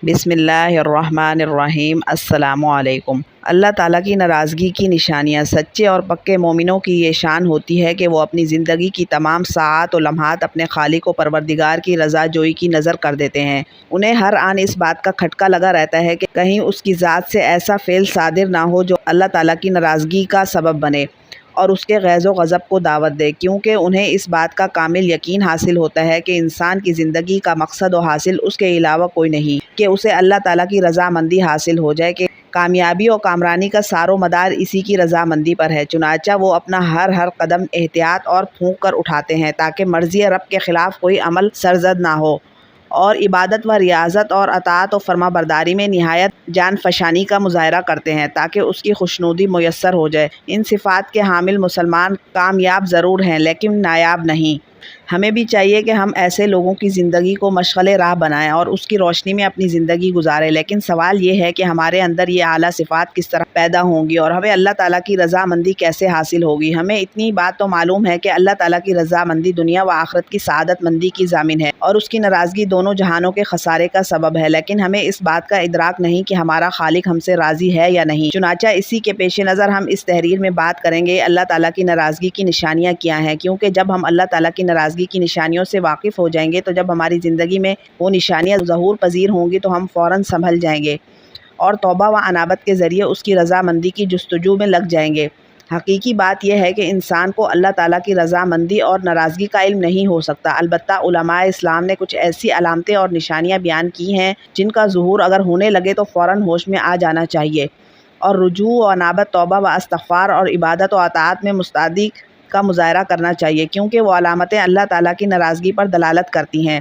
بسم اللہ الرحمن الرحیم۔ السلام علیکم۔ اللہ تعالیٰ کی ناراضگی کی نشانیاں۔ سچے اور پکے مومنوں کی یہ شان ہوتی ہے کہ وہ اپنی زندگی کی تمام ساعات و لمحات اپنے خالق و پروردگار کی رضا جوئی کی نظر کر دیتے ہیں۔ انہیں ہر آن اس بات کا کھٹکا لگا رہتا ہے کہ کہیں اس کی ذات سے ایسا فعل صادر نہ ہو جو اللہ تعالیٰ کی ناراضگی کا سبب بنے اور اس کے غیظ و غضب کو دعوت دے، کیونکہ انہیں اس بات کا کامل یقین حاصل ہوتا ہے کہ انسان کی زندگی کا مقصد و حاصل اس کے علاوہ کوئی نہیں کہ اسے اللہ تعالیٰ کی رضامندی حاصل ہو جائے، کہ کامیابی اور کامرانی کا سار و مدار اسی کی رضامندی پر ہے۔ چنانچہ وہ اپنا ہر قدم احتیاط اور پھونک کر اٹھاتے ہیں تاکہ مرضی رب کے خلاف کوئی عمل سرزد نہ ہو، اور عبادت و ریاضت اور اطاعت و فرما برداری میں نہایت جان فشانی کا مظاہرہ کرتے ہیں تاکہ اس کی خوشنودی میسر ہو جائے۔ ان صفات کے حامل مسلمان کامیاب ضرور ہیں لیکن نایاب نہیں۔ ہمیں بھی چاہیے کہ ہم ایسے لوگوں کی زندگی کو مشغل راہ بنائیں اور اس کی روشنی میں اپنی زندگی گزاریں، لیکن سوال یہ ہے کہ ہمارے اندر یہ اعلیٰ صفات کس طرح پیدا ہوں گی اور ہمیں اللہ تعالیٰ کی رضامندی کیسے حاصل ہوگی۔ ہمیں اتنی بات تو معلوم ہے کہ اللہ تعالیٰ کی رضامندی دنیا و آخرت کی سعادت مندی کی ضامن ہے اور اس کی ناراضگی دونوں جہانوں کے خسارے کا سبب ہے، لیکن ہمیں اس بات کا ادراک نہیں کہ ہمارا خالق ہم سے راضی ہے یا نہیں۔ چنانچہ اسی کے پیش نظر ہم اس تحریر میں بات کریں گے اللہ تعالیٰ کی ناراضگی کی نشانیاں کیا ہیں، کیونکہ جب ہم اللہ تعالیٰ کی ناراضگی کی نشانیوں سے واقف ہو جائیں گے تو جب ہماری زندگی میں وہ نشانیاں ظہور پذیر ہوں گی تو ہم فوراً سنبھل جائیں گے اور توبہ و انابت کے ذریعے اس کی رضامندی کی جستجو میں لگ جائیں گے۔ حقیقی بات یہ ہے کہ انسان کو اللہ تعالیٰ کی رضامندی اور ناراضگی کا علم نہیں ہو سکتا، البتہ علماء اسلام نے کچھ ایسی علامتیں اور نشانیاں بیان کی ہیں جن کا ظہور اگر ہونے لگے تو فوراً ہوش میں آ جانا چاہیے اور رجوع و انابت، توبہ و استغفار اور عبادت و اطاعت میں مستعدی کا مظاہرہ کرنا چاہیے، کیونکہ وہ علامتیں اللہ تعالیٰ کی ناراضگی پر دلالت کرتی ہیں۔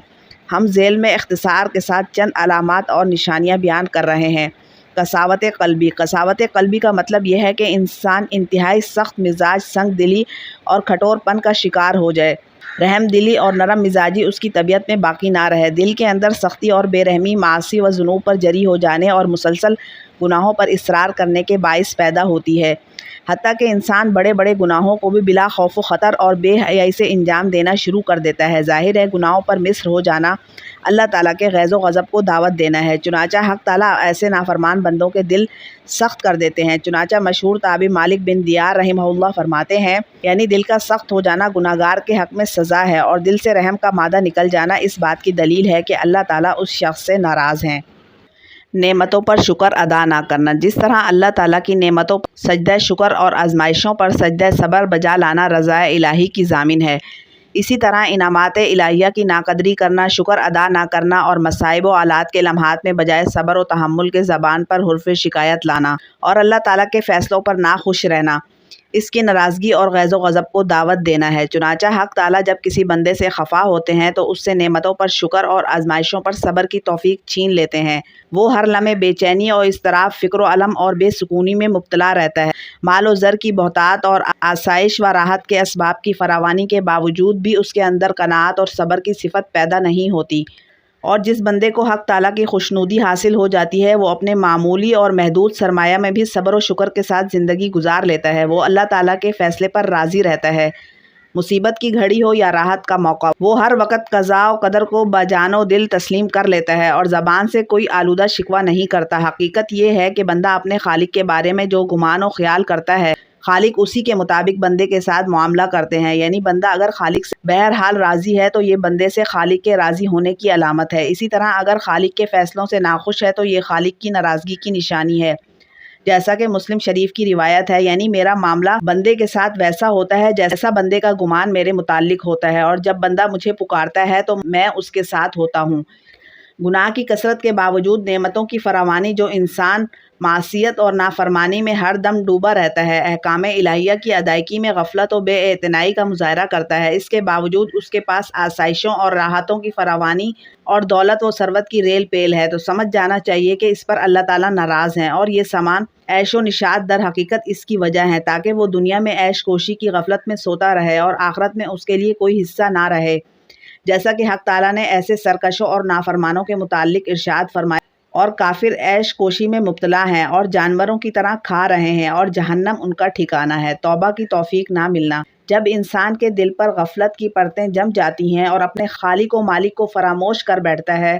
ہم ذیل میں اختصار کے ساتھ چند علامات اور نشانیاں بیان کر رہے ہیں۔ قساوت قلبی۔ قساوت قلبی کا مطلب یہ ہے کہ انسان انتہائی سخت مزاج، سنگ دلی اور کھٹور پن کا شکار ہو جائے، رحم دلی اور نرم مزاجی اس کی طبیعت میں باقی نہ رہے، دل کے اندر سختی اور بے رحمی معاصی و ذنوب پر جری ہو جانے اور مسلسل گناہوں پر اصرار کرنے کے باعث پیدا ہوتی ہے، حتیٰ کہ انسان بڑے بڑے گناہوں کو بھی بلا خوف و خطر اور بے حیائی سے انجام دینا شروع کر دیتا ہے۔ ظاہر ہے گناہوں پر مصر ہو جانا اللہ تعالیٰ کے غیظ و غضب کو دعوت دینا ہے، چنانچہ حق تعالیٰ ایسے نافرمان بندوں کے دل سخت کر دیتے ہیں۔ چنانچہ مشہور تابعی مالک بن دیار رحمہ اللہ فرماتے ہیں، یعنی دل کا سخت ہو جانا گناہگار کے حق میں سزا ہے اور دل سے رحم کا مادہ نکل جانا اس بات کی دلیل ہے کہ اللہ تعالیٰ اس شخص سے ناراض ہیں۔ نعمتوں پر شکر ادا نہ کرنا۔ جس طرح اللہ تعالیٰ کی نعمتوں پر سجدہ شکر اور آزمائشوں پر سجدہ صبر بجا لانا رضا الہی کی ضامن ہے، اسی طرح انعامات الہیہ کی ناقدری کرنا، شکر ادا نہ کرنا اور مصائب و آلات کے لمحات میں بجائے صبر و تحمل کے زبان پر حرف شکایت لانا اور اللہ تعالیٰ کے فیصلوں پر ناخوش رہنا اس کی ناراضگی اور غیظ و غضب کو دعوت دینا ہے۔ چنانچہ حق تعالیٰ جب کسی بندے سے خفا ہوتے ہیں تو اس سے نعمتوں پر شکر اور آزمائشوں پر صبر کی توفیق چھین لیتے ہیں۔ وہ ہر لمحے بے چینی اور اضطراب، فکر و علم اور بے سکونی میں مبتلا رہتا ہے۔ مال و زر کی بہتات اور آسائش و راحت کے اسباب کی فراوانی کے باوجود بھی اس کے اندر قناعت اور صبر کی صفت پیدا نہیں ہوتی، اور جس بندے کو حق تعالیٰ کی خوشنودی حاصل ہو جاتی ہے وہ اپنے معمولی اور محدود سرمایہ میں بھی صبر و شکر کے ساتھ زندگی گزار لیتا ہے۔ وہ اللہ تعالیٰ کے فیصلے پر راضی رہتا ہے، مصیبت کی گھڑی ہو یا راحت کا موقع، وہ ہر وقت قضاء و قدر کو بجان و دل تسلیم کر لیتا ہے اور زبان سے کوئی آلودہ شکوہ نہیں کرتا۔ حقیقت یہ ہے کہ بندہ اپنے خالق کے بارے میں جو گمان و خیال کرتا ہے خالق اسی کے مطابق بندے کے ساتھ معاملہ کرتے ہیں، یعنی بندہ اگر خالق سے بہرحال راضی ہے تو یہ بندے سے خالق کے راضی ہونے کی علامت ہے، اسی طرح اگر خالق کے فیصلوں سے ناخوش ہے تو یہ خالق کی ناراضگی کی نشانی ہے، جیسا کہ مسلم شریف کی روایت ہے، یعنی میرا معاملہ بندے کے ساتھ ویسا ہوتا ہے جیسا بندے کا گمان میرے متعلق ہوتا ہے، اور جب بندہ مجھے پکارتا ہے تو میں اس کے ساتھ ہوتا ہوں۔ گناہ کی کثرت کے باوجود نعمتوں کی فراوانی جو انسان معصیت اور نافرمانی میں ہر دم ڈوبا رہتا ہے، احکام الہیہ کی ادائیگی میں غفلت و بے اعتنائی کا مظاہرہ کرتا ہے، اس کے باوجود اس کے پاس آسائشوں اور راحتوں کی فراوانی اور دولت و ثروت کی ریل پیل ہے، تو سمجھ جانا چاہیے کہ اس پر اللہ تعالیٰ ناراض ہیں، اور یہ سامان عیش و نشاط در حقیقت اس کی وجہ ہے تاکہ وہ دنیا میں عیش کوشی کی غفلت میں سوتا رہے اور آخرت میں اس کے لیے کوئی حصہ نہ رہے، جیسا کہ حق تعالیٰ نے ایسے سرکشوں اور نافرمانوں کے متعلق ارشاد فرمایا، اور کافر عیش کوشی میں مبتلا ہیں اور جانوروں کی طرح کھا رہے ہیں اور جہنم ان کا ٹھکانہ ہے۔ توبہ کی توفیق نہ ملنا۔ جب انسان کے دل پر غفلت کی پرتیں جم جاتی ہیں اور اپنے خالق و مالک کو فراموش کر بیٹھتا ہے،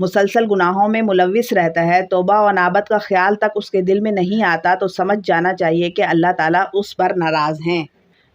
مسلسل گناہوں میں ملوث رہتا ہے، توبہ و انابت کا خیال تک اس کے دل میں نہیں آتا، تو سمجھ جانا چاہیے کہ اللہ تعالیٰ اس پر ناراض ہیں۔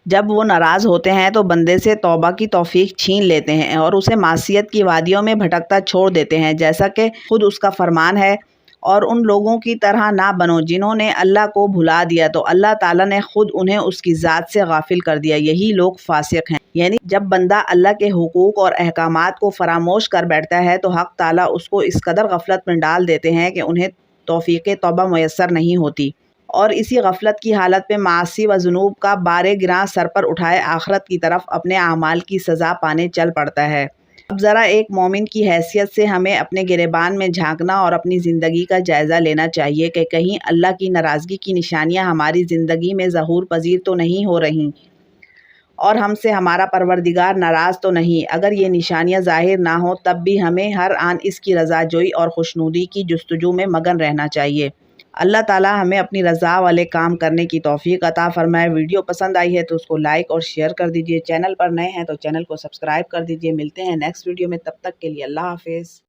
جب وہ ناراض ہوتے ہیں تو بندے سے توبہ کی توفیق چھین لیتے ہیں اور اسے معصیت کی وادیوں میں بھٹکتا چھوڑ دیتے ہیں، جیسا کہ خود اس کا فرمان ہے، اور ان لوگوں کی طرح نہ بنو جنہوں نے اللہ کو بھلا دیا تو اللہ تعالیٰ نے خود انہیں اس کی ذات سے غافل کر دیا، یہی لوگ فاسق ہیں۔ یعنی جب بندہ اللہ کے حقوق اور احکامات کو فراموش کر بیٹھتا ہے تو حق تعالیٰ اس کو اس قدر غفلت میں ڈال دیتے ہیں کہ انہیں توفیق توبہ میسر نہیں ہوتی، اور اسی غفلت کی حالت میں معاصی و ذنوب کا بار گراں سر پر اٹھائے آخرت کی طرف اپنے اعمال کی سزا پانے چل پڑتا ہے۔ اب ذرا ایک مومن کی حیثیت سے ہمیں اپنے گریبان میں جھانکنا اور اپنی زندگی کا جائزہ لینا چاہیے کہ کہیں اللہ کی ناراضگی کی نشانیاں ہماری زندگی میں ظہور پذیر تو نہیں ہو رہی اور ہم سے ہمارا پروردگار ناراض تو نہیں۔ اگر یہ نشانیاں ظاہر نہ ہوں تب بھی ہمیں ہر آن اس کی رضا جوئی اور خوشنودی کی جستجو میں مگن رہنا چاہیے۔ اللہ تعالیٰ ہمیں اپنی رضا والے کام کرنے کی توفیق عطا فرمائے۔ ویڈیو پسند آئی ہے تو اس کو لائک اور شیئر کر دیجیے، چینل پر نئے ہیں تو چینل کو سبسکرائب کر دیجیے۔ ملتے ہیں نیکسٹ ویڈیو میں، تب تک کے لیے اللہ حافظ۔